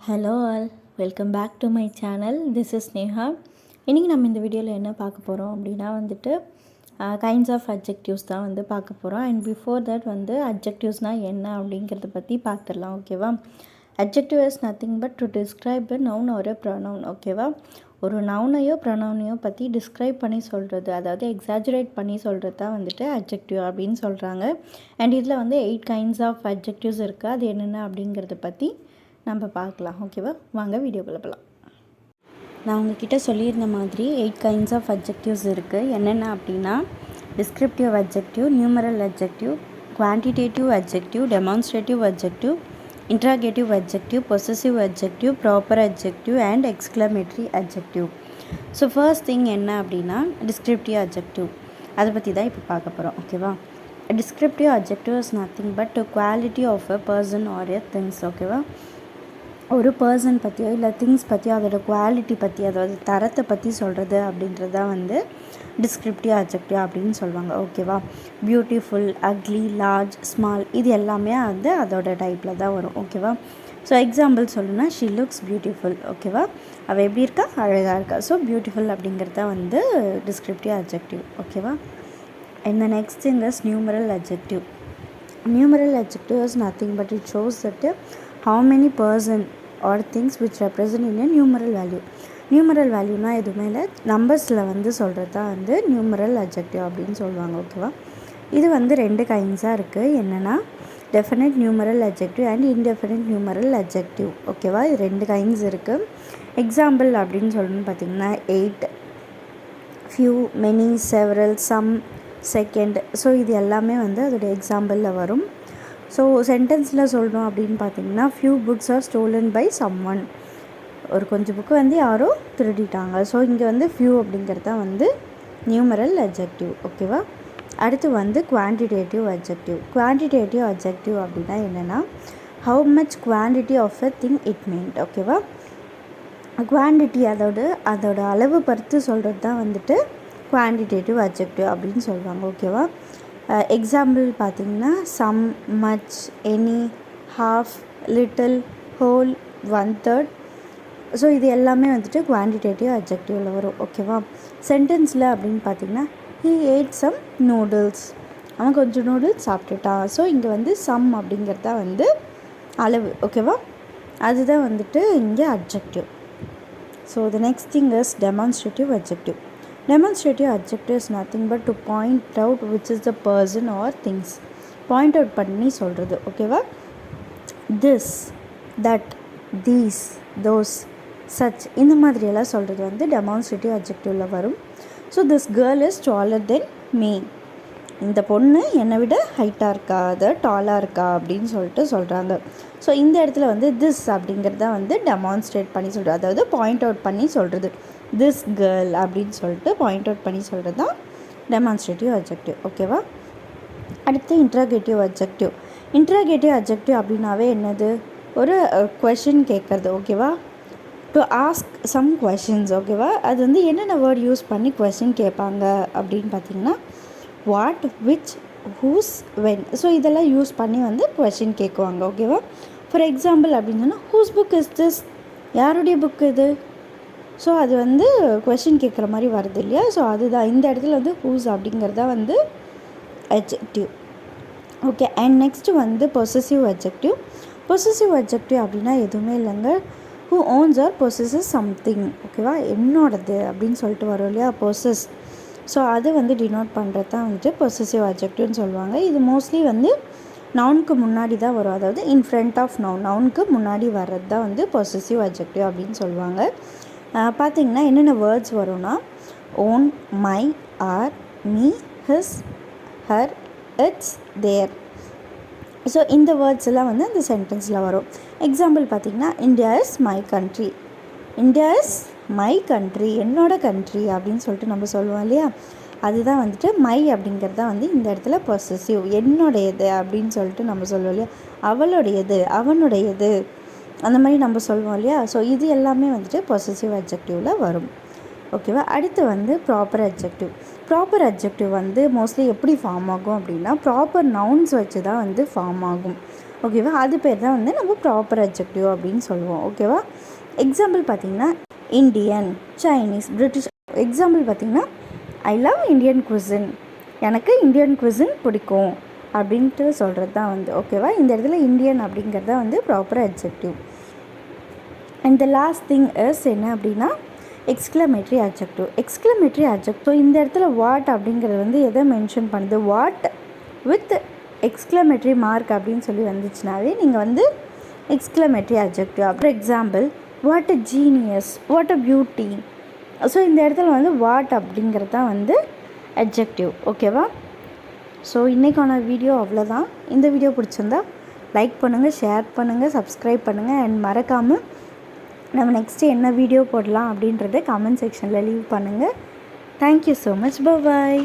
Hello all, welcome back to my channel. This is Neha. இன்றைக்கி நம்ம இந்த வீடியோவில் என்ன பார்க்க போகிறோம் அப்படின்னா கைண்ட்ஸ் ஆஃப் அட்ஜெக்டிவ்ஸ் தான் பார்க்க போகிறோம். அண்ட் பிஃபோர் தட் அட்ஜெக்டிவ்ஸ்னால் என்ன அப்படிங்கிறத பற்றி பார்த்துடலாம். ஓகேவா? Adjective is nothing but to describe a noun ஒரு ப்ரொனவுன். ஓகேவா? ஒரு நவுனையோ ப்ரொனவுனையோ பற்றி டிஸ்கிரைப் பண்ணி சொல்கிறது, அதாவது எக்ஸாஜுரேட் பண்ணி சொல்கிறது தான் அட்ஜெக்டிவ் அப்படின்னு சொல்கிறாங்க. அண்ட் இதில் 8 கைண்ட்ஸ் ஆஃப் அட்ஜெக்டிவ்ஸ் இருக்குது. அது என்னென்ன அப்படிங்கிறத பற்றி நம்ம பார்க்கலாம். ஓகேவா? வாங்க வீடியோக்குள்ள போகலாம். நான் உங்ககிட்ட சொல்லியிருந்த மாதிரி 8 கைண்ட்ஸ் ஆஃப் அட்ஜெக்டிவ்ஸ் இருக்குது. என்னென்ன அப்படின்னா descriptive adjective, numeral adjective, quantitative adjective, demonstrative adjective, interrogative adjective, possessive adjective, proper adjective and exclamatory adjective. So first thing என்ன அப்படின்னா டிஸ்கிரிப்டிவ் அட்ஜெக்டிவ். அதை பற்றி தான் இப்போ பார்க்க போகிறோம். ஓகேவா? Descriptive adjective is nothing but quality of a person or a things. ஓகேவா? ஒரு பர்சன் பற்றியோ இல்லை திங்ஸ் பற்றியோ அதோடய குவாலிட்டி பற்றி, அதாவது தரத்தை பற்றி சொல்கிறது அப்படின்றது தான் டிஸ்கிரிப்டிவ் அட்ஜெக்டிவ் அப்படின்னு சொல்லுவாங்க. ஓகேவா? பியூட்டிஃபுல், அக்லி, லார்ஜ், ஸ்மால், இது எல்லாமே அதோட டைப்பில் தான் வரும். ஓகேவா? ஸோ எக்ஸாம்பிள் சொல்லணும்னா ஷீ லுக்ஸ் பியூட்டிஃபுல். ஓகேவா? அவள் எப்படி இருக்கா? அழகாக இருக்கா. ஸோ பியூட்டிஃபுல் அப்படிங்கிறது தான் டிஸ்கிரிப்டிவ் அட்ஜெக்டிவ். ஓகேவா? And the next thing is numeral adjective. Numeral adjective is nothing but it shows that how many person or things which represent in a numeral value. Numeral வேல்யூனா எதுவுமே இல்லை, நம்பர்ஸில் சொல்கிறது தான் numeral adjective அப்படின்னு சொல்லுவாங்க. ஓகேவா? இது 2 கைண்ட்ஸாக இருக்குது. என்னென்னா definite numeral adjective and indefinite numeral adjective. ஓகேவா? இது 2 கைண்ட்ஸ் இருக்குது. எக்ஸாம்பிள் அப்படின்னு சொல்லணும்னு பார்த்திங்கன்னா 8, few, many, several, some, second. So இது எல்லாமே அதோடைய எக்ஸாம்பிளில் வரும். ஸோ சென்டென்ஸில் சொல்லணும் அப்படின்னு பார்த்தீங்கன்னா few books are stolen by someone. ஒரு கொஞ்சம் புக்கு யாரோ திருடிட்டாங்க. ஸோ இங்கே ஃபியூ அப்படிங்கிறது தான் நியூமரல் அட்ஜெக்டிவ். ஓகேவா? அடுத்து குவான்டிடேட்டிவ் அட்ஜெக்டிவ். குவான்டிடேட்டிவ் அட்ஜெக்டிவ் அப்படின்னா என்னென்னா how much quantity of a thing it meant. ஓகேவா? குவான்டிட்டி அதோட அளவு பொறுத்து சொல்கிறது தான் குவான்டிடேட்டிவ் அட்ஜெக்டிவ் அப்படின்னு சொல்லுவாங்க. ஓகேவா? எக்ஸாம்பிள் பார்த்திங்கன்னா some, much, any, half, little, whole, 1/3. So இது எல்லாமே குவான்டிடேட்டிவ் அட்ஜெக்டிவில் வரும். ஓகேவா? சென்டென்ஸில் அப்படின்னு பார்த்திங்கன்னா ஹீ ஏட் சம் நூடுல்ஸ். அவன் கொஞ்சம் நூடுல்ஸ் சாப்பிட்டுட்டான். ஸோ இங்கே சம் அப்படிங்கிறது தான் அளவு. ஓகேவா? அதுதான் இங்கே adjective. So the next thing is demonstrative adjective. Demonstrative adjective is nothing but to point out which is the person or things. Point out பண்ணி சொல்கிறது. ஓகேவா? this, that, these, those, such, இந்த மாதிரியெல்லாம் சொல்கிறது demonstrative adjectiveல வரும். So this girl is taller than me. இந்த பொண்ணு என்னை விட ஹைட்டாக இருக்கா, அது டாலாக இருக்கா அப்படின்னு சொல்கிறாங்க. ஸோ இந்த இடத்துல திஸ் அப்படிங்கிறது தான் டெமான்ஸ்ட்ரேட் பண்ணி சொல்கிறது, அதாவது பாயிண்ட் அவுட் பண்ணி சொல்கிறது. திஸ் கேர்ள் அப்படின்னு பாயிண்ட் அவுட் பண்ணி சொல்கிறது தான் டெமான்ஸ்ட்ரேட்டிவ் அட்ஜெக்டிவ். ஓகேவா? அடுத்து இன்ட்ராகேட்டிவ் அட்ஜெக்டிவ். இன்ட்ராகேட்டிவ் அட்ஜெக்டிவ் அப்படின்னாவே என்னது? ஒரு கொஷின் கேட்குறது. ஓகேவா? To ask some questions. ஓகேவா? அது என்னென்ன வேர்ட் யூஸ் பண்ணி கொஷின் கேட்பாங்க அப்படின்னு பார்த்தீங்கன்னா what, which, whose, when. So இதெல்லாம் யூஸ் பண்ணி கொஷின் கேட்குவாங்க. ஓகேவா? ஃபார் எக்ஸாம்பிள் அப்படின்னு சொன்னால் ஹூஸ் புக் இஸ் திஸ்? யாருடைய புக் இது? ஸோ அது கொஷின் கேட்குற மாதிரி வருது இல்லையா? ஸோ அதுதான் இந்த இடத்துல ஹூஸ் அப்படிங்கிறதா adjective. Okay. And next possessive adjective. Possessive adjective அப்படின்னா எதுவுமே இல்லைங்க, who owns or possesses something. ஓகேவா? என்னோடது அப்படின்னு வரும் இல்லையா? பொசஸ். ஸோ அது டினோட் பண்ணுறது தான் பொசசிவ் அட்ஜெக்டிவ்னு சொல்லுவாங்க. இது மோஸ்ட்லி நவுனுக்கு முன்னாடி தான் வரும், அதாவது இன் ஃப்ரண்ட் ஆஃப் நவுன், நவுனுக்கு முன்னாடி வர்றது தான் பொசசிவ் அட்ஜெக்டிவ் அப்படின்னு சொல்லுவாங்க. பார்த்திங்கன்னா என்னென்ன வேர்ட்ஸ் வரும்னா own, my, our, me, his, her, its, their. So இந்த வேர்ட்ஸ் எல்லாம் அந்த சென்டென்ஸில் வரும். எக்ஸாம்பிள் பார்த்திங்கன்னா India is my country. India is my country, என்னோட கண்ட்ரி அப்படின்னு நம்ம சொல்லுவோம் இல்லையா? அதுதான் மை அப்படிங்கிறது தான் இந்த இடத்துல பொசசிவ், என்னுடையது அப்படின்னு நம்ம சொல்லுவோம் இல்லையா? அவளுடையது, அவனுடையது, அந்த மாதிரி நம்ம சொல்லுவோம் இல்லையா? ஸோ இது எல்லாமே பொசசிவ் அட்ஜெக்டிவில் வரும். ஓகேவா? அடுத்து proper adjective. Proper adjective mostly எப்படி ஃபார்ம் ஆகும் அப்படின்னா ப்ராப்பர் நவுன்ஸ் வச்சு தான் ஃபார்ம் ஆகும். ஓகேவா? அது பேர் தான் வந்து நம்ம ப்ராப்பர் அட்ஜெக்டிவ் அப்படின்னு சொல்லுவோம். ஓகேவா? எக்ஸாம்பிள் பார்த்திங்கன்னா இண்டியன், சைனீஸ், பிரிட்டிஷ். எக்ஸாம்பிள் பார்த்திங்கன்னா ஐ லவ் இண்டியன் குவிசின், எனக்கு இந்தியன் குவிசின் பிடிக்கும் அப்படின்ட்டு சொல்கிறது தான் வந்து. ஓகேவா? இந்த இடத்துல இந்தியன் அப்படிங்கிறது தான் வந்து proper adjective. And the last thing is என்ன அப்படின்னா எக்ஸ்க்ளமேட்ரி அட்ஜெக்டிவ். எக்ஸ்க்ளமேட்ரி அட்ஜெக்டிவ் இந்த இடத்துல வாட் அப்படிங்கிறது வந்து எதை மென்ஷன் பண்ணுது, வாட் வித் எக்ஸ்க்ளமேட்ரி மார்க் அப்படின்னு சொல்லி வந்துச்சுனாவே நீங்கள் வந்து எக்ஸ்க்ளமேட்ரி அட்ஜெக்டிவ். அப்புறம் example what a genius, what a beauty. So இந்த இடத்துல வந்து வாட் அப்படிங்கிறது தான் வந்து அட்ஜெக்டிவ். ஓகேவா? ஸோ இன்றைக்கான வீடியோ அவ்வளோதான். இந்த வீடியோ பிடிச்சிருந்தா லைக் பண்ணுங்கள், ஷேர் பண்ணுங்கள், சப்ஸ்கிரைப் பண்ணுங்கள். அண்ட் மறக்காமல் நம்ம நெக்ஸ்ட்டு என்ன வீடியோ போடலாம் அப்படின்றத கமெண்ட் செக்ஷனில் லீவ் பண்ணுங்கள். Thank you so much. பாய்.